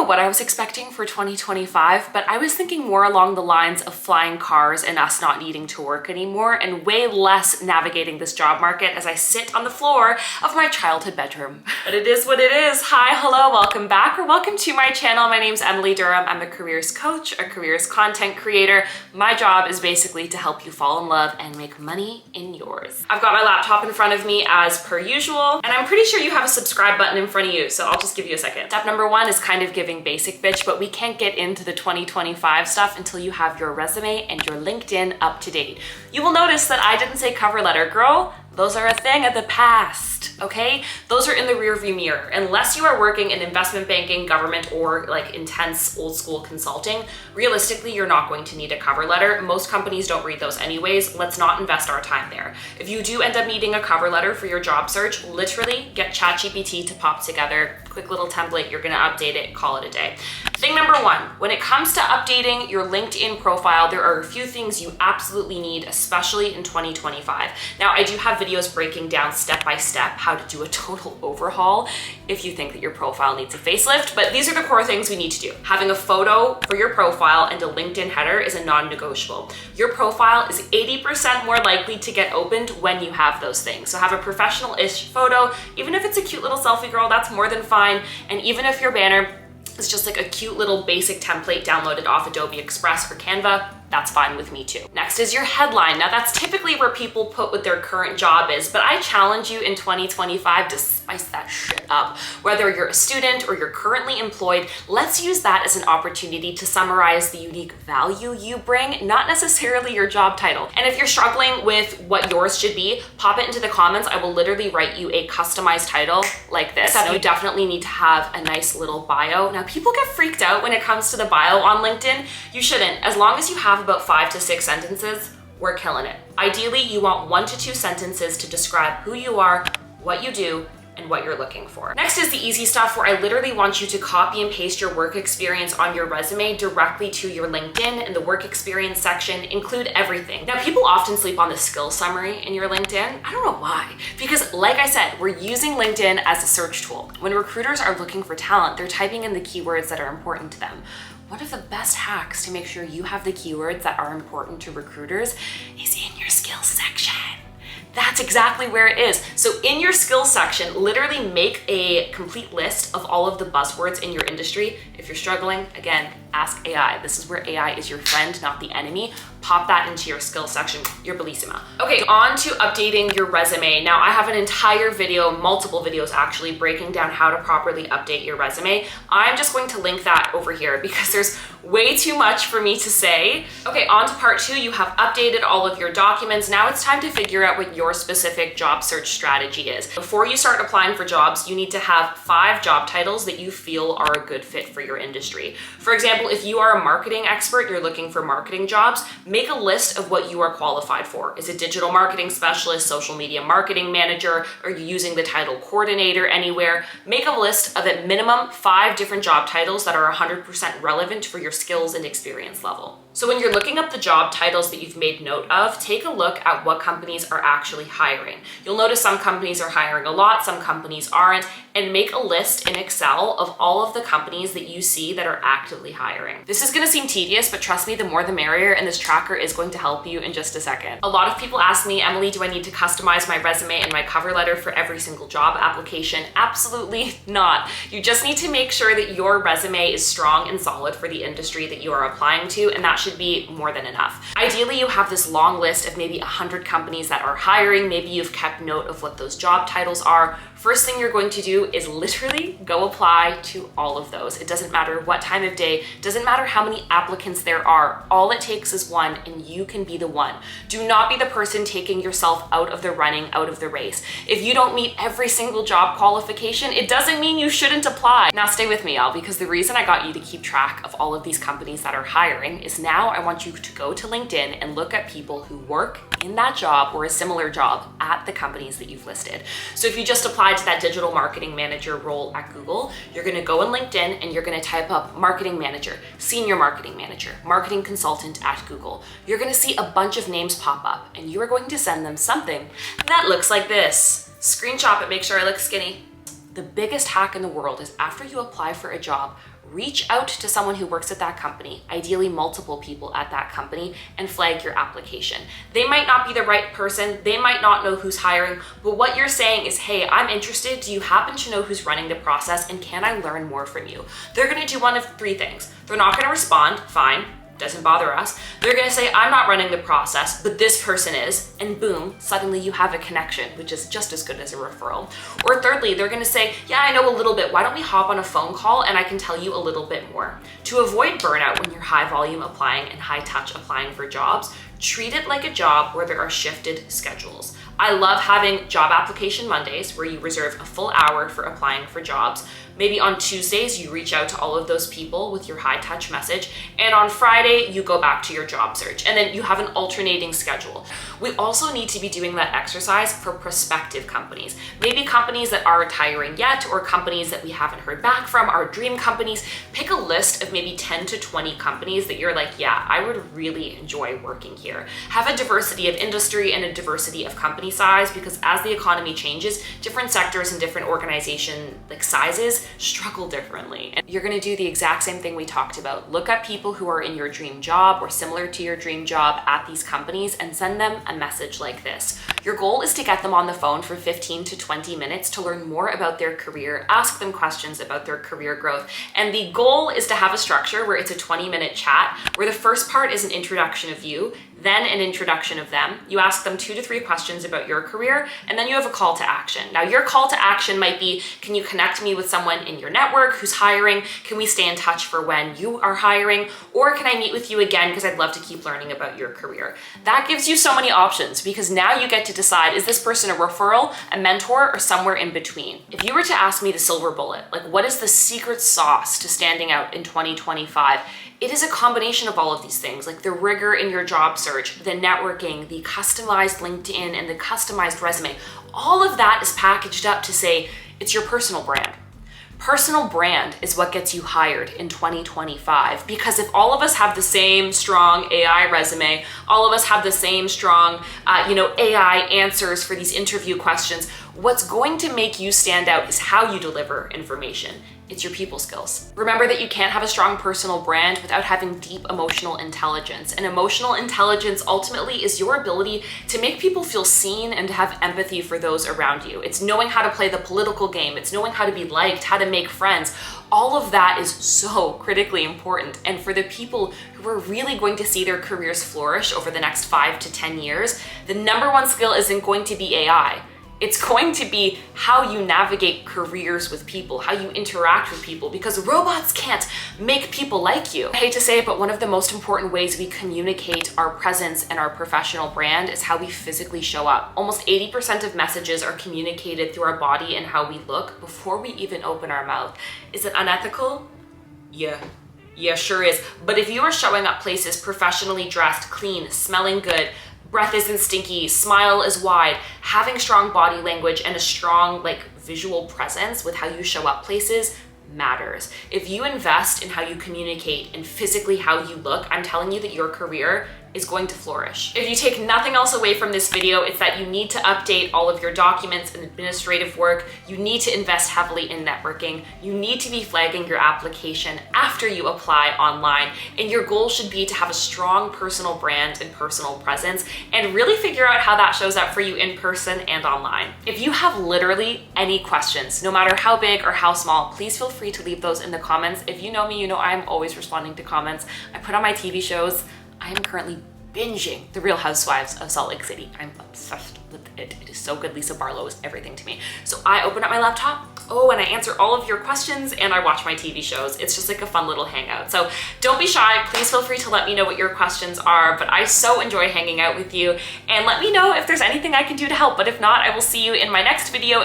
what I was expecting for 2025, but I was thinking more along the lines of flying cars and us not needing to work anymore, and way less navigating this job market as I sit on the floor of my childhood bedroom. But it is what it is. Hi, hello, welcome back, or welcome to my channel. My name's Emily Durham. I'm a careers coach, a careers content creator. My job is basically to help you fall in love and make money in yours. I've got my laptop in front of me as per usual, and I'm pretty sure you have a subscribe button in front of you, so I'll just give you a second. Step number one is kind of giving basic bitch, but we can't get into the 2025 stuff until you have your resume and your LinkedIn up to date. You will notice that I didn't say cover letter, girl. Those are a thing of the past, okay? Those are in the rearview mirror. Unless you are working in investment banking, government, or like intense old school consulting, realistically, you're not going to need a cover letter. Most companies don't read those anyways. Let's not invest our time there. If you do end up needing a cover letter for your job search, literally get ChatGPT to pop together. Quick little template, you're gonna update it, call it a day. Thing number one, when it comes to updating your LinkedIn profile, there are a few things you absolutely need, especially in 2025. Now, I do have videos breaking down step by step how to do a total overhaul if you think that your profile needs a facelift, but these are the core things we need to do. Having a photo for your profile and a LinkedIn header is a non-negotiable. Your profile is 80% more likely to get opened when you have those things. So have a professional-ish photo. Even if it's a cute little selfie girl, that's more than fine. And even if your banner is just like a cute little basic template downloaded off Adobe Express or Canva, that's fine with me too. Next is your headline. Now that's typically where people put what their current job is, but I challenge you in 2025 to spice that shit up. Whether you're a student or you're currently employed, let's use that as an opportunity to summarize the unique value you bring, not necessarily your job title. And if you're struggling with what yours should be, pop it into the comments. I will literally write you a customized title like this. You definitely need to have a nice little bio. Now people get freaked out when it comes to the bio on LinkedIn. You shouldn't. As long as you have about 5 to 6 sentences, we're killing it. Ideally, you want 1 to 2 sentences to describe who you are, what you do, and what you're looking for. Next is the easy stuff where I literally want you to copy and paste your work experience on your resume directly to your LinkedIn. In the work experience section, include everything. Now, people often sleep on the skill summary in your LinkedIn. I don't know why, because like I said, we're using LinkedIn as a search tool. When recruiters are looking for talent, they're typing in the keywords that are important to them. One of the best hacks to make sure you have the keywords that are important to recruiters is in your skills section. That's exactly where it is. So in your skills section, literally make a complete list of all of the buzzwords in your industry. If you're struggling, again, ask AI. This is where AI is your friend, not the enemy. Pop that into your skills section. You're bellissima. Okay, on to updating your resume. Now I have an entire video, multiple videos actually, breaking down how to properly update your resume. I'm just going to link that over here because there's way too much for me to say. Okay, on to part 2. You have updated all of your documents. Now it's time to figure out what your specific job search strategy is. Before you start applying for jobs, you need to have 5 job titles that you feel are a good fit for your industry. For example, if you are a marketing expert, you're looking for marketing jobs, make a list of what you are qualified for. Is it digital marketing specialist, social media marketing manager? Are you using the title coordinator anywhere? Make a list of at minimum 5 different job titles that are 100% relevant for your skills and experience level. So when you're looking up the job titles that you've made note of, take a look at what companies are actually hiring. You'll notice some companies are hiring a lot, some companies aren't, and make a list in Excel of all of the companies that you see that are actively hiring. This is gonna seem tedious, but trust me, the more the merrier, and this tracker is going to help you in just a second. A lot of people ask me, Emily, do I need to customize my resume and my cover letter for every single job application? Absolutely not. You just need to make sure that your resume is strong and solid for the industry that you are applying to, and that should be more than enough. Ideally, you have this long list of maybe 100 companies that are hiring. Maybe you've kept note of what those job titles are. First thing you're going to do is literally go apply to all of those. It doesn't matter what time of day, doesn't matter how many applicants there are. All it takes is one, and you can be the one. Do not be the person taking yourself out of the running, out of the race. If you don't meet every single job qualification, it doesn't mean you shouldn't apply. Now stay with me, y'all, because the reason I got you to keep track of all of these companies that are hiring is now I want you to go to LinkedIn and look at people who work in that job or a similar job at the companies that you've listed. So if you just applied to that digital marketing manager role at Google, you're gonna go in LinkedIn and you're gonna type up marketing manager, senior marketing manager, marketing consultant at Google. You're gonna see a bunch of names pop up and you are going to send them something that looks like this. Screenshot it, make sure I look skinny. The biggest hack in the world is after you apply for a job, reach out to someone who works at that company, ideally multiple people at that company, and flag your application. They might not be the right person, they might not know who's hiring, but what you're saying is, hey, I'm interested, do you happen to know who's running the process, and can I learn more from you? They're gonna do one of three things. They're not gonna respond, fine, doesn't bother us. They're gonna say, I'm not running the process, but this person is, and boom, suddenly you have a connection, which is just as good as a referral. Or thirdly, they're gonna say, yeah, I know a little bit, why don't we hop on a phone call and I can tell you a little bit more. To avoid burnout when you're high volume applying and high touch applying for jobs, treat it like a job where there are shifted schedules. I love having job application Mondays where you reserve a full hour for applying for jobs. Maybe on Tuesdays, you reach out to all of those people with your high touch message. And on Friday, you go back to your job search. And then you have an alternating schedule. We also need to be doing that exercise for prospective companies. Maybe companies that aren't hiring yet, or companies that we haven't heard back from, our dream companies. Pick a list of maybe 10 to 20 companies that you're like, yeah, I would really enjoy working here. Have a diversity of industry and a diversity of company size, because as the economy changes, different sectors and different organization sizes struggle differently. And you're gonna do the exact same thing we talked about. Look up people who are in your dream job or similar to your dream job at these companies and send them a message like this. Your goal is to get them on the phone for 15 to 20 minutes to learn more about their career, ask them questions about their career growth. And the goal is to have a structure where it's a 20-minute chat, where the first part is an introduction of you, then an introduction of them. You ask them 2 to 3 questions about your career, and then you have a call to action. Now, your call to action might be, can you connect me with someone in your network who's hiring? Can we stay in touch for when you are hiring? Or can I meet with you again because I'd love to keep learning about your career? That gives you so many options, because now you get to decide, is this person a referral, a mentor, or somewhere in between? If you were to ask me the silver bullet, what is the secret sauce to standing out in 2025? It is a combination of all of these things, like the rigor in your job search, the networking, the customized LinkedIn, and the customized resume. All of that is packaged up to say it's your personal brand. Personal brand is what gets you hired in 2025, because if all of us have the same strong AI resume, all of us have the same strong, AI answers for these interview questions, what's going to make you stand out is how you deliver information. It's your people skills. Remember that you can't have a strong personal brand without having deep emotional intelligence. And emotional intelligence ultimately is your ability to make people feel seen and to have empathy for those around you. It's knowing how to play the political game. It's knowing how to be liked, how to make friends. All of that is so critically important. And for the people who are really going to see their careers flourish over the next 5 to 10 years, the number one skill isn't going to be AI. It's going to be how you navigate careers with people, how you interact with people, because robots can't make people like you. I hate to say it, but one of the most important ways we communicate our presence and our professional brand is how we physically show up. Almost 80% of messages are communicated through our body and how we look before we even open our mouth. Is it unethical? Yeah, sure is. But if you are showing up places professionally dressed, clean, smelling good, breath isn't stinky, smile is wide, having strong body language and a strong visual presence with how you show up places matters. If you invest in how you communicate and physically how you look, I'm telling you that your career is going to flourish. If you take nothing else away from this video, it's that you need to update all of your documents and administrative work. You need to invest heavily in networking. You need to be flagging your application after you apply online. And your goal should be to have a strong personal brand and personal presence, and really figure out how that shows up for you in person and online. If you have literally any questions, no matter how big or how small, please feel free to leave those in the comments. If you know me, you know I'm always responding to comments. I put on my TV shows. I am currently binging The Real Housewives of Salt Lake City. I'm obsessed with it. It is so good. Lisa Barlow is everything to me. So I open up my laptop, and I answer all of your questions, and I watch my TV shows. It's just like a fun little hangout. So don't be shy. Please feel free to let me know what your questions are, but I so enjoy hanging out with you, and let me know if there's anything I can do to help. But if not, I will see you in my next video.